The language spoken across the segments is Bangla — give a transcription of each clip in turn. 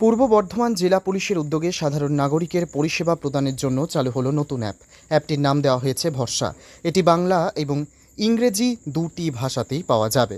পূর্ব বর্ধমান জেলা পুলিশের উদ্যোগে সাধারণ নাগরিকের পরিষেবা প্রদানের জন্য চালু হলো নতুন অ্যাপ। অ্যাপটির নাম দেওয়া হয়েছে ভরসা। এটি বাংলা এবং ইংরেজি দুটি ভাষাতেই পাওয়া যাবে।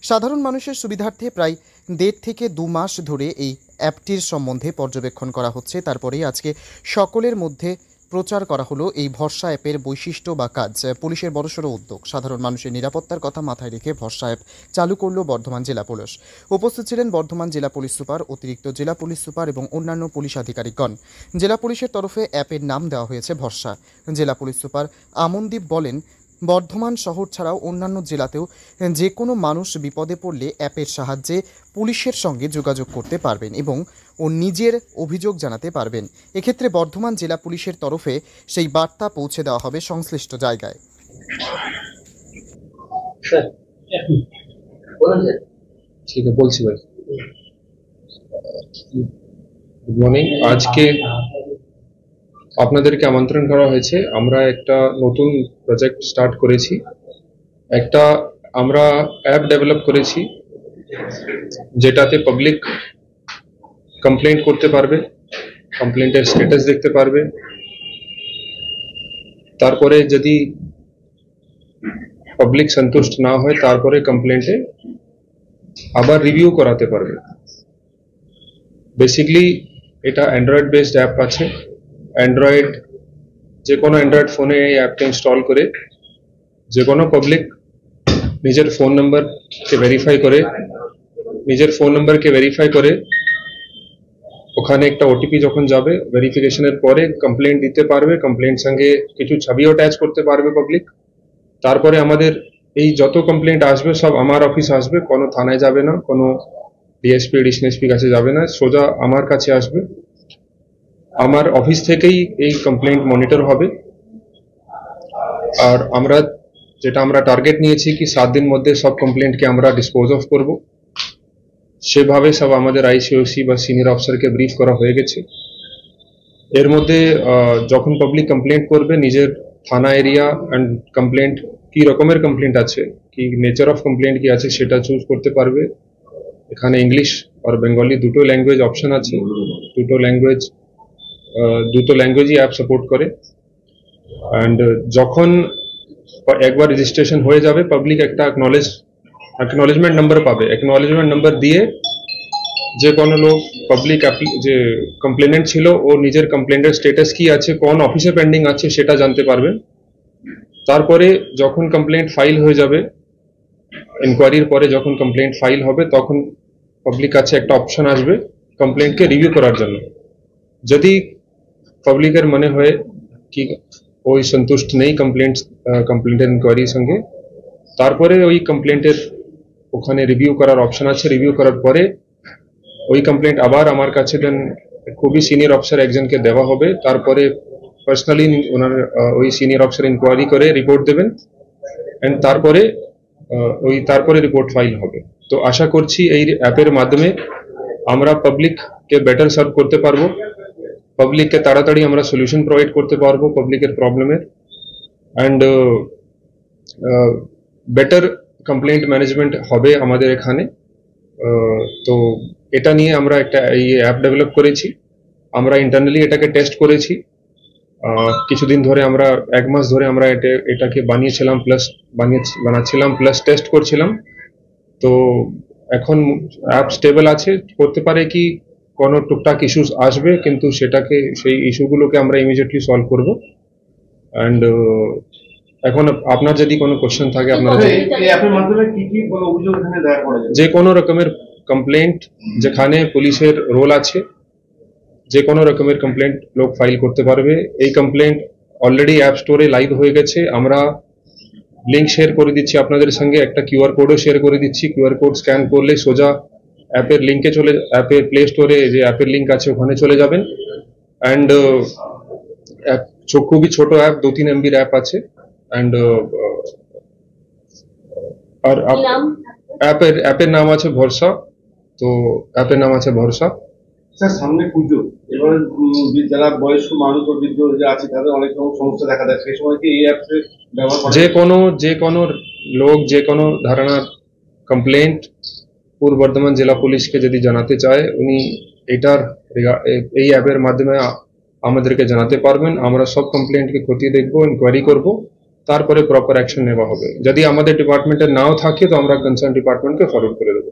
সাধারণ মানুষের সুবিধার্থে প্রায় 1.5 থেকে 2 মাস ধরে এই অ্যাপটির সম্বন্ধে পর্যবেক্ষণ করা হচ্ছে। তারপরেই আজকে সকলের মধ্যে প্রচার করা হলো এই ভরসা অ্যাপের বৈশিষ্ট্য বা কাজ। পুলিশের বড়সড় উদ্যোগ, সাধারণ মানুষের নিরাপত্তার কথা মাথায় রেখে ভরসা অ্যাপ চালু করলো বর্ধমান জেলা পুলিশ। উপস্থিত ছিলেন বর্ধমান জেলা পুলিশ সুপার, অতিরিক্ত জেলা পুলিশ সুপার এবং অন্যান্য পুলিশ আধিকারিকগণ। জেলা পুলিশের তরফে অ্যাপের নাম দেওয়া হয়েছে ভরসা। জেলা পুলিশ সুপার আমনদীপ বলেন, বর্ধমান শহর ছাড়াও অন্যান্য জেলাতেও যে কোনো মানুষ বিপদে পড়লে অ্যাপের সাহায্যে পুলিশের সঙ্গে যোগাযোগ করতে পারবেন এবং নিজের অভিযোগ জানাতে পারবেন। এক্ষেত্রে বর্ধমান জেলা পুলিশের তরফে সেই বার্তা পৌঁছে দেওয়া হবে সংশ্লিষ্ট জায়গায়। ঠিক আছে, বলছি ভাই। Good morning. আজকে আপনাদেরকে আমন্ত্রণ করা হয়েছে। আমরা একটা নতুন প্রজেক্ট স্টার্ট করেছি। একটা আমরা অ্যাপ ডেভেলপ করেছি যেটাতে পাবলিক কমপ্লেন্ট করতে পারবে, কমপ্লেন্টের স্ট্যাটাস দেখতে পারবে, তারপরে যদি পাবলিক সন্তুষ্ট না হয় তারপরে কমপ্লেন্টে আবার রিভিউ করাতে পারবে। বেসিক্যালি এটা অ্যান্ড্রয়েড বেসড অ্যাপ আছে। অ্যান্ড্রয়েড যে কোনো অ্যান্ড্রয়েড ফোনে এই অ্যাপটা ইনস্টল করে যে কোনো পাবলিক নিজের ফোন নাম্বারকে ভেরিফাই করে ওখানে একটা ওটিপি যখন যাবে ভেরিফিকেশনের পরে কমপ্লেন্ট দিতে পারবে। কমপ্লেন্ট সঙ্গে কিছু ছবিও অ্যাটাচ করতে পারবে পাবলিক। তারপরে আমাদের এই যত কমপ্লেন্ট আসবে সব আমার অফিস আসবে, কোনো থানায় যাবে না, কোনো ডিএসপি এডিশনাল এসপি কাছে যাবে না, সোজা আমার কাছে আসবে। আমার অফিস থেকেই এই কমপ্লেন্ট মনিটর হবে। আর আমরা টার্গেট নিয়েছি কি 7 দিন মধ্যে সব কমপ্লেন্টকে আমরা ডিসপোজ অফ করব। সেভাবে সব আমাদের আইসিওসি বা সিনিয়র অফিসারকে ব্রিফ করা হয়ে গেছে। এর মধ্যে যখন পাবলিক কমপ্লেন্ট করবে নিজের থানা এরিয়া অ্যান্ড কমপ্লেন্ট কি রকমের কমপ্লেন্ট আছে, কি নেচার অফ কমপ্লেন্ট কি আছে সেটা চুজ করতে পারবে। এখানে ইংলিশ আর বেঙ্গলি দুটো ল্যাঙ্গুয়েজ অপশন আছে। দুটো ল্যাঙ্গুয়েজই অ্যাপ সাপোর্ট করে। অ্যান্ড যখন একবার রেজিস্ট্রেশন হয়ে যাবে পাবলিক একটা অ্যাকনলেজমেন্ট নাম্বার পাবে। অ্যাকনলেজমেন্ট নাম্বার দিয়ে যে কোনো লোক পাবলিক যে কমপ্লেনেন্ট ছিল ও নিজের কমপ্লেন্টের স্ট্যাটাস কি আছে, কোন অফিসে পেন্ডিং আছে সেটা জানতে পারবে। তারপরে যখন কমপ্লেন্ট ফাইল হয়ে যাবে, ইনকোয়ারির পরে যখন কমপ্লেন্ট ফাইল হবে তখন পাবলিক কাছে একটা অপশন আসবে কমপ্লেন্টকে রিভিউ করার জন্য। যদি পাবলিকের মনে হয় কি ওই সন্তুষ্ট নেই কমপ্লেন্টের ইনকোয়ারির সঙ্গে, তারপরে ওই কমপ্লেন্টের ওখানে রিভিউ করার অপশন আছে। রিভিউ করার পরে ওই কমপ্লেন্ট আবার আমার কাছে দেন খুবই সিনিয়র অফিসার একজনকে দেওয়া হবে। তারপরে পার্সোনালি ওনার ওই সিনিয়র অফিসার ইনকোয়ারি করে রিপোর্ট দেবেন এন্ড তারপরে রিপোর্ট ফাইল হবে। তো আশা করছি এই অ্যাপের মাধ্যমে আমরা পাবলিককে বেটার সার্ভ করতে পারবো, পাবলিককে তাড়াতাড়ি আমরা সলিউশন প্রোভাইড করতে পারবো পাবলিকের প্রবলেমের, অ্যান্ড বেটার কমপ্লেন্ট ম্যানেজমেন্ট হবে আমাদের এখানে। তো এটা নিয়ে আমরা একটা এই অ্যাপ ডেভেলপ করেছি। আমরা ইন্টারনালি এটাকে টেস্ট করেছি কিছুদিন ধরে। আমরা 1 মাস ধরে আমরা এটাকে বানাচ্ছিলাম প্লাস টেস্ট করছিলাম। তো এখন অ্যাপ স্টেবল আছে। করতে পারে কি কোনো টুকটাক ইস্যুস আসবে, কিন্তু সেই ইস্যুগুলোকে আমরা ইমিডিয়েটলি সলভ করব। অ্যান্ড এখন আপনার যদি কোনো কোশ্চেন থাকে, আপনারা যে কোনো রকমের কমপ্লেন্ট যেখানে পুলিশের রোল আছে, যে কোনো রকমের কমপ্লেন্ট লোক ফাইল করতে পারবে। এই কমপ্লেন্ট অলরেডি অ্যাপ স্টোরে লাইভ হয়ে গেছে। আমরা লিঙ্ক শেয়ার করে দিচ্ছি আপনাদের সঙ্গে, একটা কিউআর কোডও শেয়ার করে দিচ্ছি। কিউআর কোড স্ক্যান করলে সোজা অ্যাপের লিঙ্কে অ্যাপের প্লে স্টোরে যে অ্যাপের লিঙ্ক আছে ওখানে চলে যাবেন। অ্যান্ড খুবই ছোট অ্যাপ, 2-3 MB অ্যাপ আছে। অ্যান্ড আর অ্যাপের নাম আছে ভরসা। তো অ্যাপের নাম আছে ভরসা। স্যার, সামনে পুজো, এবার যারা বয়স্ক মানুষ ও বৃদ্ধ আছে তাদের অনেক রকম সমস্যা দেখা দেয়, সেই সময় কি এই অ্যাপে ব্যবহার যে কোনো লোক যে কোনো ধরনের কমপ্লেন্ট পূর্ব বর্ধমান জেলা পুলিশকে যদি জানাতে চায়, উনি এই অ্যাপের মাধ্যমে আমাদেরকে জানাতে পারবেন। আমরা সব কমপ্লেন্টকে খতিয়ে দেখবো, ইনকোয়ারি করব, তারপরে প্রপার অ্যাকশন নেওয়া হবে। যদি আমাদের ডিপার্টমেন্টে নাও থাকে তো আমরা কনসার্ন ডিপার্টমেন্টকে ফরওয়ার্ড করে দেবো।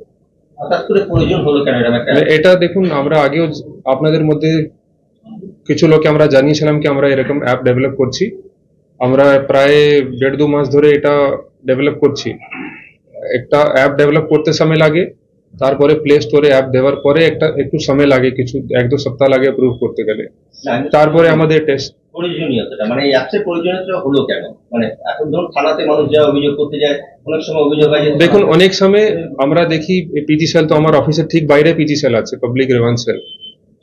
হঠাৎ করে প্রয়োজন হলো কেন এরকম একটা? এটা দেখুন, আমরা আগেও আপনাদের মধ্যে কিছু লোককে আমরা জানিয়েছিলাম কি আমরা এরকম অ্যাপ ডেভেলপ করছি। আমরা প্রায় 1.5-2 মাস ধরে এটা ডেভেলপ করছি। একটা অ্যাপ ডেভেলপ করতে সময় লাগে, তারপরে প্লে স্টোরে অ্যাপ দেওয়ার পরে একটু সময় লাগে, কিছু 1-2 সপ্তাহ লাগে অ্যাপ্রুভ করতে গেলে। তারপরে আমাদের টেস্ট প্রয়োজনীয়তা মানে এই অ্যাপসের প্রয়োজনীয়তা হলো কেন? মানে এখন ধরুন থানাতে মানুষ যা অভিযোগ করতে যায়, অনেক সময় অভিযোগ হয় যে দেখুন, অনেক সময় আমরা দেখি পিজি সেল, তো আমার অফিসের ঠিক বাইরে পিজি সেল আছে, পাবলিক গ্রিভেন্স সেল।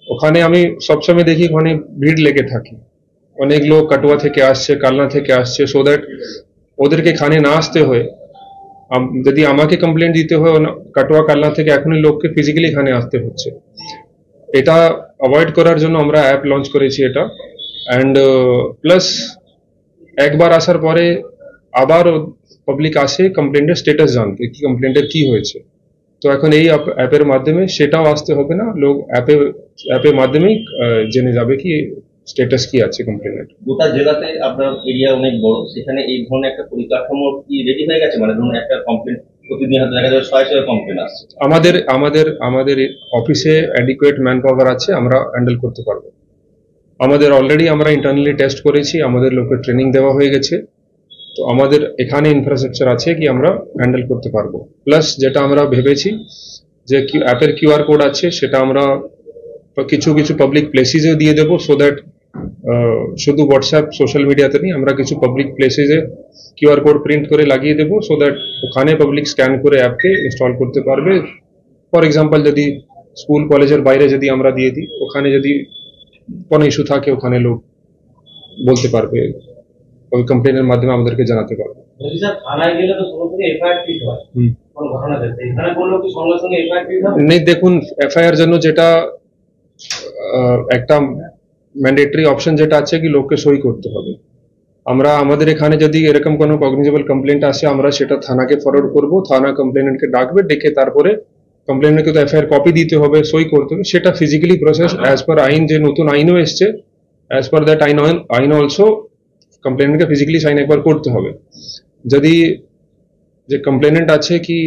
ওখানে আমি সবসময় দেখি ওখানে ভিড় লেগে থাকে। অনেক লোক কাটুয়া থেকে আসছে, কালনা থেকে আসছে, সো দ্যাট ওদেরকে এখানে না আসতে হয়। যদি আমাকে কমপ্লেন দিতে হয় কাটুয়া কালনা থেকে, এখনই লোককে ফিজিক্যালি এখানে আসতে হচ্ছে। এটা অ্যাভয়েড করার জন্য আমরা অ্যাপ লঞ্চ করেছি এটা। অ্যান্ড প্লাস একবার আসার পরে আবার পাবলিক আসে কমপ্লেন্টের স্ট্যাটাস জানতে, কি কমপ্লেন্টের কি হয়েছে। তো এখন এই অ্যাপের মাধ্যমে সেটাও আসতে হবে না, লোক অ্যাপের মাধ্যমেই জেনে যাবে কি স্ট্যাটাস কি আছে কমপ্লেন্টের। গোটা জেলাতে আপনার এরিয়া অনেক বড়, সেখানে এই ধরনের একটা পরিকাঠামো কি রেডি হয়ে গেছে? মানে ধরুন একটা কমপ্লেন প্রতিদিন হয়তো দেখা যাবে 600 কমপ্লেন আসছে। আমাদের অফিসে অ্যাডিকুয়েট ম্যান পাওয়ার আছে, আমরা হ্যান্ডেল করতে পারবো। আমাদের অলরেডি আমরা ইন্টারনালি টেস্ট করেছি, আমাদের লোকের ট্রেনিং দেওয়া হয়ে গেছে। তো আমাদের এখানে ইনফ্রাস্ট্রাকচার আছে কি আমরা হ্যান্ডেল করতে পারবো। প্লাস যেটা আমরা ভেবেছি যে অ্যাপের কিউআর কোড আছে, সেটা আমরা কিছু কিছু পাবলিক প্লেসেসে দিয়ে দেবো, সো দ্যাট শুধু হোয়াটসঅ্যাপ সোশ্যাল মিডিয়াতে নেই, আমরা কিছু পাবলিক প্লেসেসে কিউআর কোড প্রিন্ট করে লাগিয়ে দেবো, সো দ্যাট ওখানে পাবলিক স্ক্যান করে অ্যাপকে ইনস্টল করতে পারবে। ফর এক্সাম্পল, যদি স্কুল কলেজের বাইরে যদি আমরা দিয়ে দিই, ওখানে যদি কোনো ইস্যু থাকে ওখানে লোক বলতে পারবে, ওই কমপ্লেনের মাধ্যমে আমাদেরকে জানাতে পারবে। থানায় গেলে তো সঙ্গে এফআইআর দিতে হয় কোনো ঘটনা দেখতে, এখানে বললো কি সঙ্গে সঙ্গে এফআইআর দিতে হবে? নেই, দেখুন, এফআইআর জন্য যেটা একটা ম্যান্ডেটরি অপশন যেটা আছে কি লোককে সই করতে হবে। আমাদের এখানে যদি এরকম কোনো কগনিজেবল কমপ্লেন্ট আসে, আমরা সেটা থানাকে ফরওয়ার্ড করব, থানা কমপ্লেনেন্টকে ডাকবে, ডেকে তারপরে কমপ্লেনেন্টকে তো এফআইআর কপি দিতে হবে, সই করতে হবে। সেটা ফিজিক্যালি প্রসেস অ্যাজ পার আইন, যে নতুন আইনও এসছে, অ্যাজ পার দ্যাট আইন অলসো কমপ্লেনেন্টকে ফিজিক্যালি সাইন একবার করতে হবে। যদি যে কমপ্লেনেন্ট আছে কি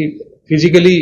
ফিজিক্যালি